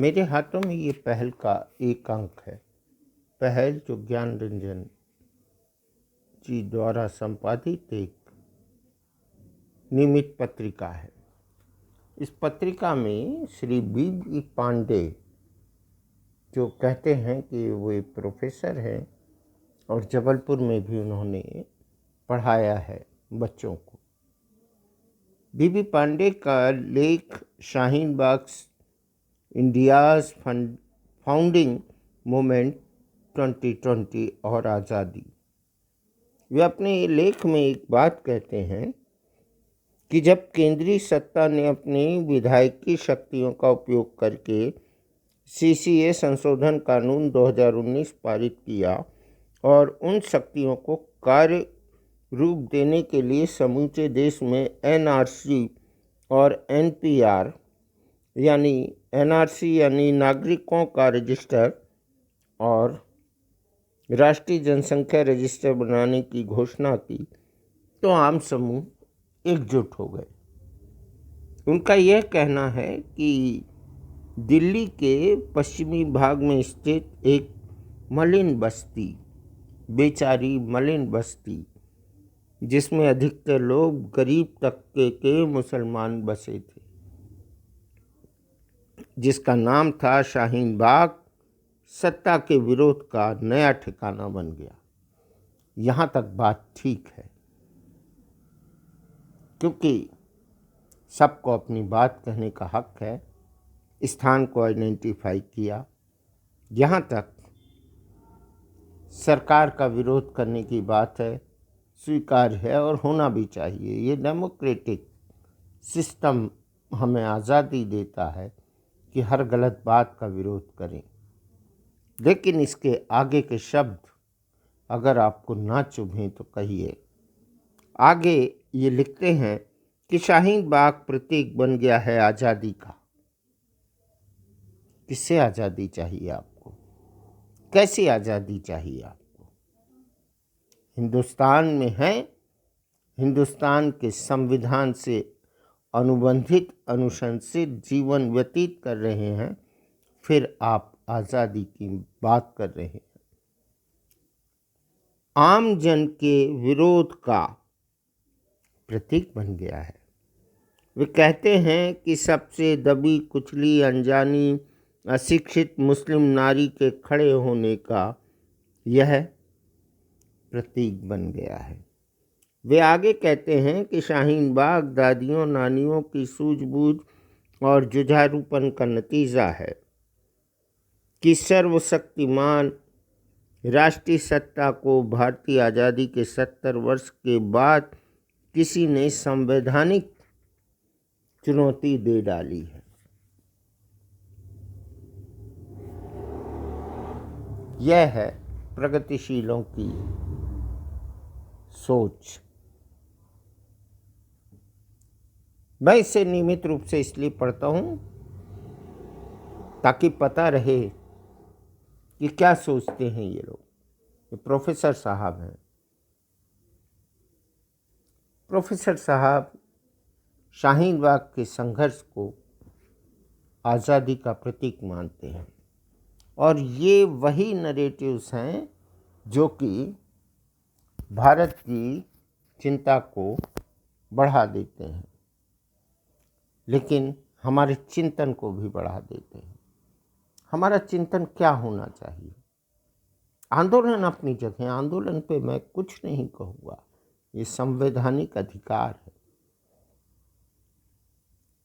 मेरे हाथों में ये पहल का एक अंक है। पहल जो ज्ञान रंजन जी द्वारा संपादित एक नियमित पत्रिका है। इस पत्रिका में श्री बी पांडे जो कहते हैं कि वो एक प्रोफेसर हैं और जबलपुर में भी उन्होंने पढ़ाया है बच्चों को। बी पांडे का लेख Shaheen Bagh India's founding moment 2020 और आज़ादी। वे अपने लेख में एक बात कहते हैं कि जब केंद्रीय सत्ता ने अपनी विधायकी शक्तियों का उपयोग करके सीसीए संशोधन कानून 2019 पारित किया और उन शक्तियों को कार्य रूप देने के लिए समूचे देश में एनआरसी और एनपीआर यानी एनआरसी यानी नागरिकों का रजिस्टर और राष्ट्रीय जनसंख्या रजिस्टर बनाने की घोषणा की तो आम समूह एकजुट हो गए। उनका यह कहना है कि दिल्ली के पश्चिमी भाग में स्थित एक मलिन बस्ती, बेचारी मलिन बस्ती, जिसमें अधिकतर लोग गरीब तबके के मुसलमान बसे थे, जिसका नाम था शाहीन बाग, सत्ता के विरोध का नया ठिकाना बन गया। यहाँ तक बात ठीक है, क्योंकि सबको अपनी बात कहने का हक है। स्थान को आइडेंटिफाई किया। यहाँ तक सरकार का विरोध करने की बात है, स्वीकार्य है और होना भी चाहिए। ये डेमोक्रेटिक सिस्टम हमें आज़ादी देता है कि हर गलत बात का विरोध करें, लेकिन इसके आगे के शब्द अगर आपको ना चुभें तो कहिए। आगे ये लिखते हैं कि शाहीन बाग प्रतीक बन गया है आज़ादी का। किससे आज़ादी चाहिए आपको? कैसी आज़ादी चाहिए आपको? हिंदुस्तान में है, हिंदुस्तान के संविधान से अनुबंधित अनुशंसित जीवन व्यतीत कर रहे हैं, फिर आप आज़ादी की बात कर रहे हैं। आम जन के विरोध का प्रतीक बन गया है। वे कहते हैं कि सबसे दबी कुचली अनजानी अशिक्षित मुस्लिम नारी के खड़े होने का यह प्रतीक बन गया है। वे आगे कहते हैं कि शाहीन बाग दादियों नानियों की सूझबूझ और जुझारूपन का नतीजा है कि सर्वशक्तिमान राष्ट्रीय सत्ता को भारतीय आज़ादी के 70 वर्ष के बाद किसी ने संवैधानिक चुनौती दे डाली है। यह है प्रगतिशीलों की सोच। मैं इसे नियमित रूप से इसलिए पढ़ता हूँ ताकि पता रहे कि क्या सोचते हैं ये लोग। ये प्रोफेसर साहब हैं। प्रोफेसर साहब शाहीन बाग के संघर्ष को आज़ादी का प्रतीक मानते हैं और ये वही नरेटिव्स हैं जो कि भारत की चिंता को बढ़ा देते हैं, लेकिन हमारे चिंतन को भी बढ़ा देते हैं। हमारा चिंतन क्या होना चाहिए? आंदोलन अपनी जगह, आंदोलन पे मैं कुछ नहीं कहूँगा, ये संवैधानिक अधिकार है।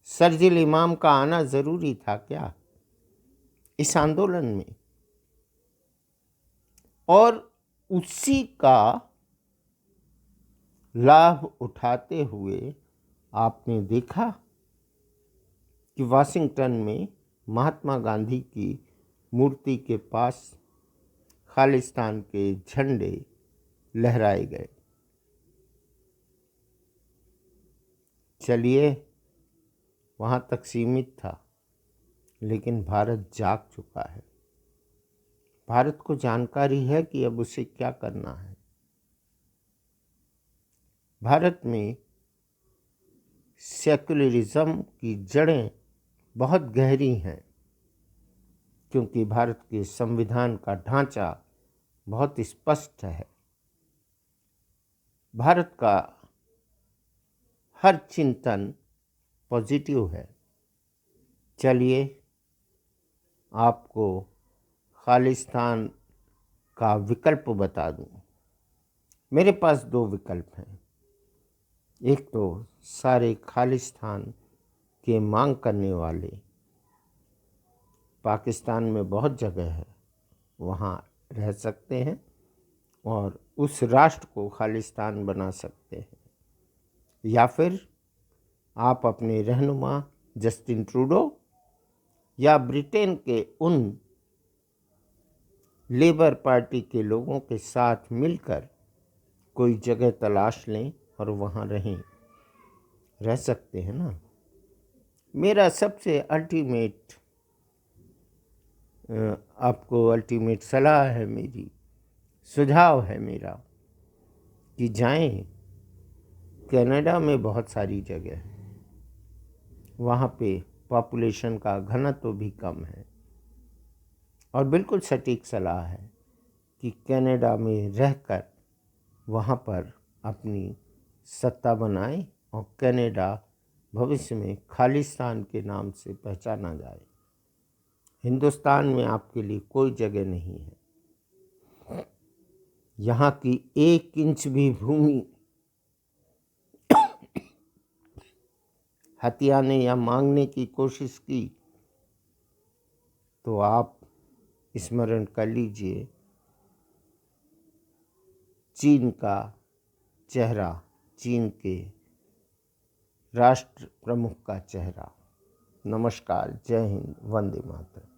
शरजील इमाम का आना ज़रूरी था क्या इस आंदोलन में? और उसी का लाभ उठाते हुए आपने देखा कि वाशिंगटन में महात्मा गांधी की मूर्ति के पास खालिस्तान के झंडे लहराए गए। चलिए, वहाँ तक सीमित था, लेकिन भारत जाग चुका है। भारत को जानकारी है कि अब उसे क्या करना है। भारत में सेक्युलरिज्म की जड़ें बहुत गहरी हैं। क्योंकि भारत के संविधान का ढांचा बहुत स्पष्ट है। भारत का हर चिंतन पॉजिटिव है। चलिए आपको खालिस्तान का विकल्प बता दूं। मेरे पास दो विकल्प हैं। एक तो सारे खालिस्तान के मांग करने वाले, पाकिस्तान में बहुत जगह है, वहाँ रह सकते हैं और उस राष्ट्र को खालिस्तान बना सकते हैं, या फिर आप अपने रहनुमा जस्टिन ट्रूडो या ब्रिटेन के उन लेबर पार्टी के लोगों के साथ मिलकर कोई जगह तलाश लें और वहाँ रह सकते हैं ना। मेरा सबसे आपको अल्टीमेट सलाह है, मेरी सुझाव है मेरा कि जाएं। कनाडा में बहुत सारी जगह है, वहाँ पे पॉपुलेशन का घनत्व भी कम है, और बिल्कुल सटीक सलाह है कि कनाडा में रहकर वहाँ पर अपनी सत्ता बनाएं और कनाडा भविष्य में खालिस्तान के नाम से पहचाना जाए। हिंदुस्तान में आपके लिए कोई जगह नहीं है। यहाँ की 1 इंच भी भूमि हथियाने या मांगने की कोशिश की तो आप स्मरण कर लीजिए चीन का चेहरा, चीन के राष्ट्र प्रमुख का चेहरा। नमस्कार, जय हिंद, वंदे मातरम।